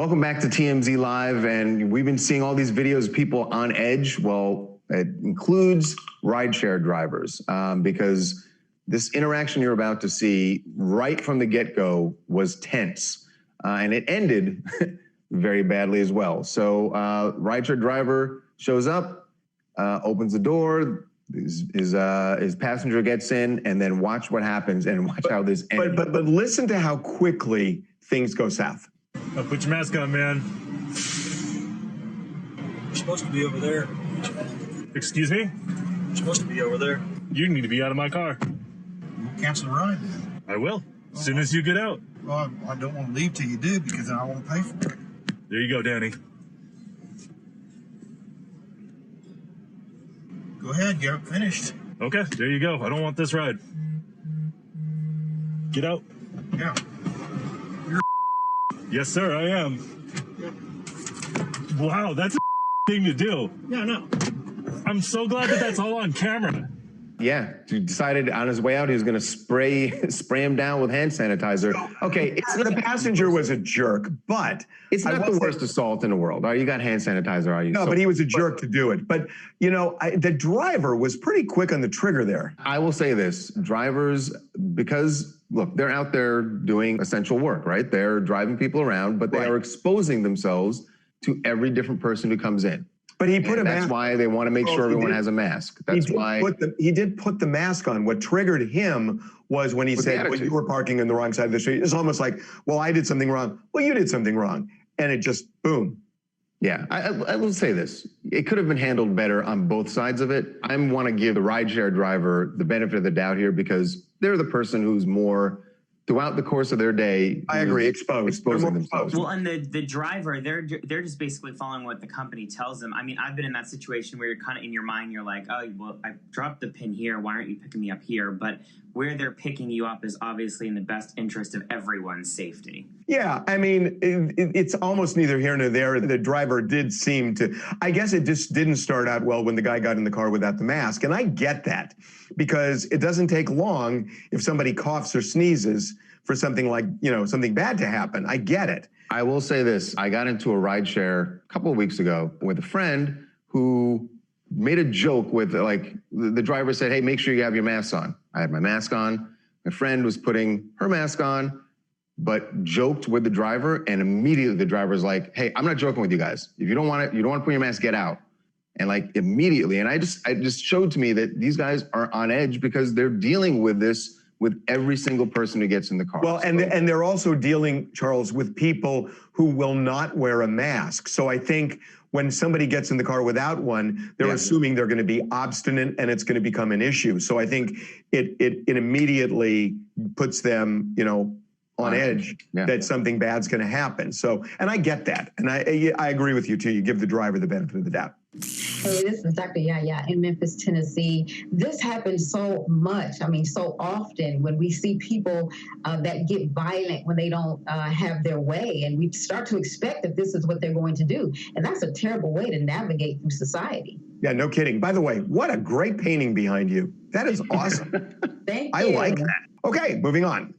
Welcome back to TMZ Live, and we've been seeing all these videos of people on edge. Well, it includes rideshare drivers because this interaction you're about to see right from the get-go was tense, and it ended very badly as well. So rideshare driver shows up, opens the door, his passenger gets in, and then watch what happens and watch how this ends. But listen to how quickly things go south. Oh, put your mask on, man. You're supposed to be over there. Excuse me? You're supposed to be over there. You need to be out of my car. We'll cancel the ride then. I will, as soon as you get out. Well, I don't want to leave till you do because then I won't pay for it. There you go, Danny. Go ahead, get it finished. Okay, there you go. I don't want this ride. Get out. Yeah. Yes, sir, I am. Yeah. Wow, that's a thing to do. Yeah, I know. I'm so glad that that's all on camera. Yeah, he decided on his way out he was going to spray him down with hand sanitizer. Okay, It's the passenger was a jerk, but it's not the worst assault in the world. All right, you got hand sanitizer, are you? No, but he was a jerk to do it. But, you know, the driver was pretty quick on the trigger there. I will say this, drivers, because, look, they're out there doing essential work, right? They're driving people around, but they are exposing themselves to every different person who comes in. But he put a mask. That's why they want to make sure everyone has a mask. That's why he did put the mask on. What triggered him was when he said, well, you were parking on the wrong side of the street. It's almost like, well, I did something wrong. Well, you did something wrong. And it just, boom. Yeah, I will say this. It could have been handled better on both sides of it. I want to give the rideshare driver the benefit of the doubt here because they're the person who's more, throughout the course of their day, I agree, exposing themselves. Well, and the driver, they're just basically following what the company tells them. I mean, I've been in that situation where you're kind of in your mind, you're like, oh, well, I dropped the pin here. Why aren't you picking me up here? But where they're picking you up is obviously in the best interest of everyone's safety. Yeah, I mean, it's almost neither here nor there. The driver did seem to, I guess it just didn't start out well when the guy got in the car without the mask. And I get that because it doesn't take long if somebody coughs or sneezes for something like, you know, something bad to happen. I get it. I will say this. I got into a rideshare a couple of weeks ago with a friend who made a joke with, like, the driver said, hey, make sure you have your mask on. I had my mask on. My friend was putting her mask on, but joked with the driver. And immediately the driver's like, hey, I'm not joking with you guys. If you don't want to put your mask, get out. And like immediately. And it just showed to me that these guys are on edge because they're dealing with this with every single person who gets in the car. Well, and they're also dealing, Charles, with people who will not wear a mask. So I think when somebody gets in the car without one, they're assuming they're going to be obstinate and it's going to become an issue. So I think it immediately puts them, you know, on edge that something bad's going to happen. So, and I get that. And I agree with you too. You give the driver the benefit of the doubt. Hey, this is Dr. YaYa in Memphis, Tennessee. This happens so much. I mean, so often when we see people that get violent when they don't have their way, and we start to expect that this is what they're going to do. And that's a terrible way to navigate through society. Yeah, no kidding. By the way, what a great painting behind you. That is awesome. Thank you. I like that. Okay, moving on.